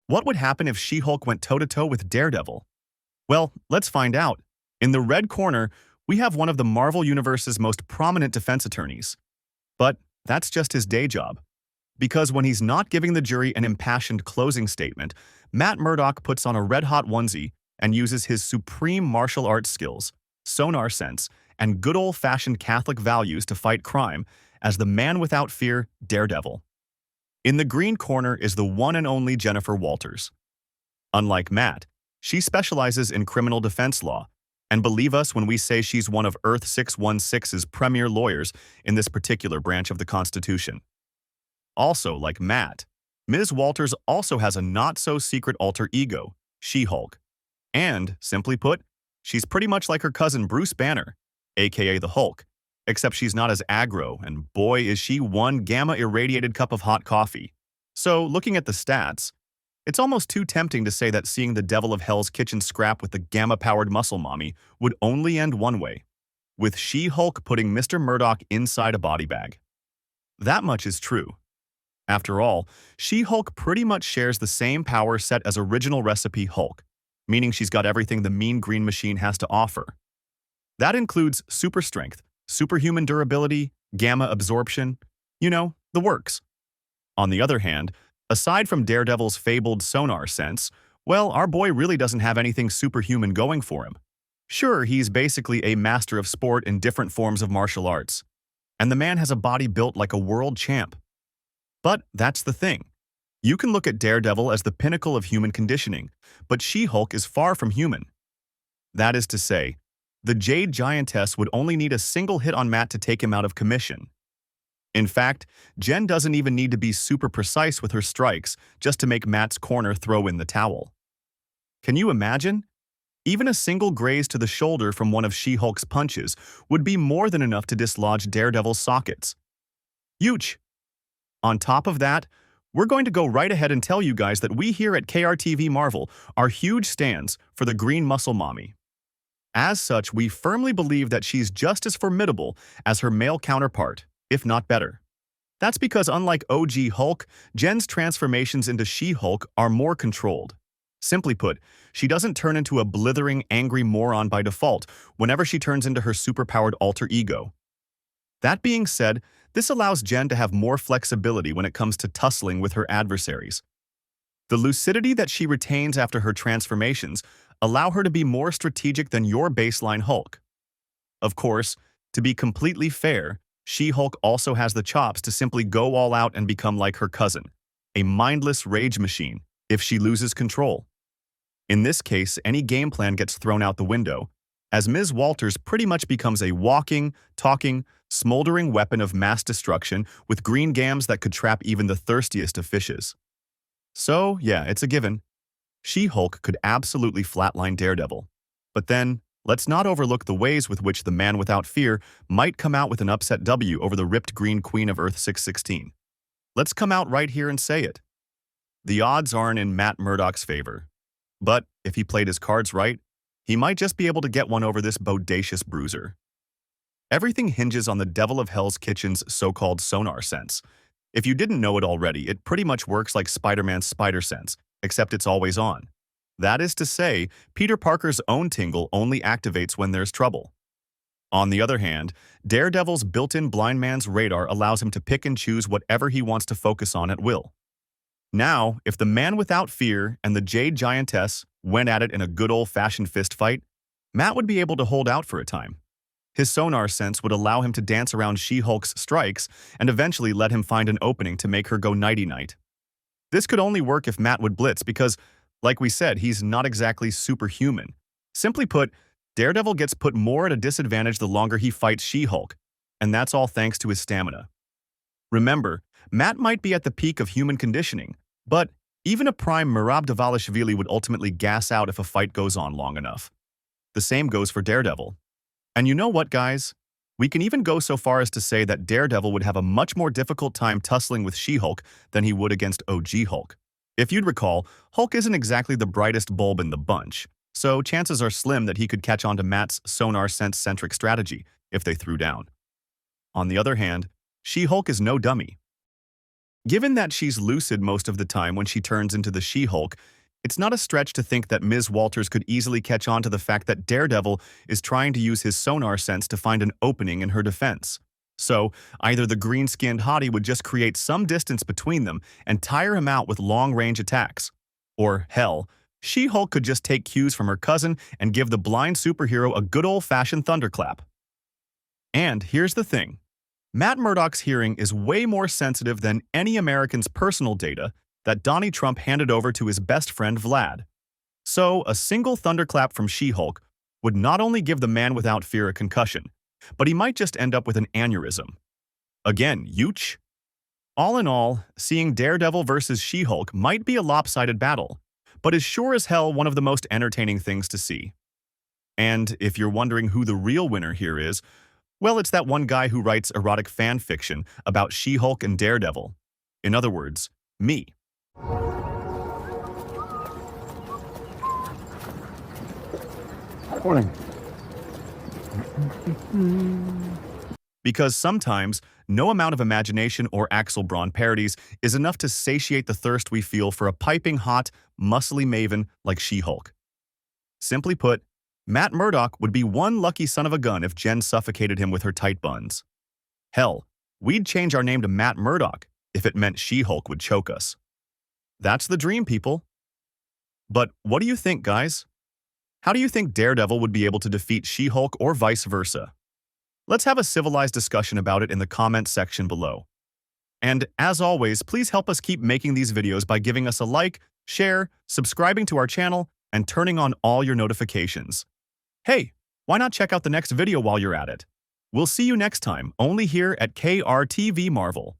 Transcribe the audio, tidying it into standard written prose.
What would happen if She-Hulk went toe-to-toe with Daredevil? Well, let's find out. In the red corner, we have one of the Marvel Universe's most prominent defense attorneys. But that's just his day job. Because when he's not giving the jury an impassioned closing statement, Matt Murdock puts on a red-hot onesie and uses his supreme martial arts skills, sonar sense, and good old-fashioned Catholic values to fight crime as the man without fear, Daredevil. In the green corner is the one and only Jennifer Walters. Unlike Matt, she specializes in criminal defense law, and believe us when we say she's one of Earth 616's premier lawyers in this particular branch of the Constitution. Also, like Matt, Ms. Walters also has a not-so-secret alter ego, She-Hulk. And, simply put, she's pretty much like her cousin Bruce Banner, aka the Hulk, except she's not as aggro, and boy is she one gamma-irradiated cup of hot coffee. So, looking at the stats, it's almost too tempting to say that seeing the Devil of Hell's Kitchen scrap with the gamma-powered muscle mommy would only end one way, with She-Hulk putting Mr. Murdock inside a body bag. That much is true. After all, She-Hulk pretty much shares the same power set as original recipe Hulk, meaning she's got everything the mean green machine has to offer. That includes super strength, superhuman durability, gamma absorption, the works. On the other hand, aside from Daredevil's fabled sonar sense, well, our boy really doesn't have anything superhuman going for him. Sure, he's basically a master of sport in different forms of martial arts, and the man has a body built like a world champ. But that's the thing. You can look at Daredevil as the pinnacle of human conditioning, but She-Hulk is far from human. That is to say, the Jade Giantess would only need a single hit on Matt to take him out of commission. In fact, Jen doesn't even need to be super precise with her strikes just to make Matt's corner throw in the towel. Can you imagine? Even a single graze to the shoulder from one of She-Hulk's punches would be more than enough to dislodge Daredevil's sockets. Huge! On top of that, we're going to go right ahead and tell you guys that we here at KRTV Marvel are huge stands for the Green Muscle Mommy. As such, we firmly believe that she's just as formidable as her male counterpart, if not better. That's because unlike OG Hulk, Jen's transformations into She-Hulk are more controlled. Simply put, she doesn't turn into a blithering, angry moron by default whenever she turns into her superpowered alter ego. That being said, this allows Jen to have more flexibility when it comes to tussling with her adversaries. The lucidity that she retains after her transformations allow her to be more strategic than your baseline Hulk. Of course, to be completely fair, She-Hulk also has the chops to simply go all out and become like her cousin, a mindless rage machine, if she loses control. In this case, any game plan gets thrown out the window, as Ms. Walters pretty much becomes a walking, talking, smoldering weapon of mass destruction with green gams that could trap even the thirstiest of fishes. So, yeah, it's a given. She-Hulk could absolutely flatline Daredevil. But then, let's not overlook the ways with which the man without fear might come out with an upset W over the ripped green queen of Earth 616. Let's come out right here and say it. The odds aren't in Matt Murdock's favor. But if he played his cards right, he might just be able to get one over this bodacious bruiser. Everything hinges on the Devil of Hell's Kitchen's so-called sonar sense. If you didn't know it already, it pretty much works like Spider-Man's spider sense, except it's always on. That is to say, Peter Parker's own tingle only activates when there's trouble. On the other hand, Daredevil's built-in blind man's radar allows him to pick and choose whatever he wants to focus on at will. Now, if the man without fear and the Jade Giantess went at it in a good old-fashioned fist fight, Matt would be able to hold out for a time. His sonar sense would allow him to dance around She-Hulk's strikes and eventually let him find an opening to make her go nighty-night. This could only work if Matt would blitz because, like we said, he's not exactly superhuman. Simply put, Daredevil gets put more at a disadvantage the longer he fights She-Hulk, and that's all thanks to his stamina. Remember, Matt might be at the peak of human conditioning, but even a prime Merab Davalishvili would ultimately gas out if a fight goes on long enough. The same goes for Daredevil. And you know what, guys? We can even go so far as to say that Daredevil would have a much more difficult time tussling with She-Hulk than he would against OG Hulk. If you'd recall, Hulk isn't exactly the brightest bulb in the bunch, so chances are slim that he could catch on to Matt's sonar sense-centric strategy if they threw down. On the other hand, She-Hulk is no dummy. Given that she's lucid most of the time when she turns into the She-Hulk, it's not a stretch to think that Ms. Walters could easily catch on to the fact that Daredevil is trying to use his sonar sense to find an opening in her defense. So, either the green-skinned hottie would just create some distance between them and tire him out with long-range attacks. Or, hell, She-Hulk could just take cues from her cousin and give the blind superhero a good old-fashioned thunderclap. And here's the thing. Matt Murdock's hearing is way more sensitive than any American's personal data that Donnie Trump handed over to his best friend Vlad. So, a single thunderclap from She-Hulk would not only give the man without fear a concussion, but he might just end up with an aneurysm. Again, Yuch? All in all, seeing Daredevil versus She-Hulk might be a lopsided battle, but is sure as hell one of the most entertaining things to see. And if you're wondering who the real winner here is, well, it's that one guy who writes erotic fan fiction about She-Hulk and Daredevil. In other words, me. Morning. Because sometimes, no amount of imagination or Axel Braun parodies is enough to satiate the thirst we feel for a piping hot, muscly maven like She-Hulk. Simply put, Matt Murdock would be one lucky son of a gun if Jen suffocated him with her tight buns. Hell, we'd change our name to Matt Murdock if it meant She-Hulk would choke us. That's the dream, people. But what do you think, guys? How do you think Daredevil would be able to defeat She-Hulk or vice versa? Let's have a civilized discussion about it in the comments section below. And as always, please help us keep making these videos by giving us a like, share, subscribing to our channel, and turning on all your notifications. Hey, why not check out the next video while you're at it? We'll see you next time, only here at KRTV Marvel.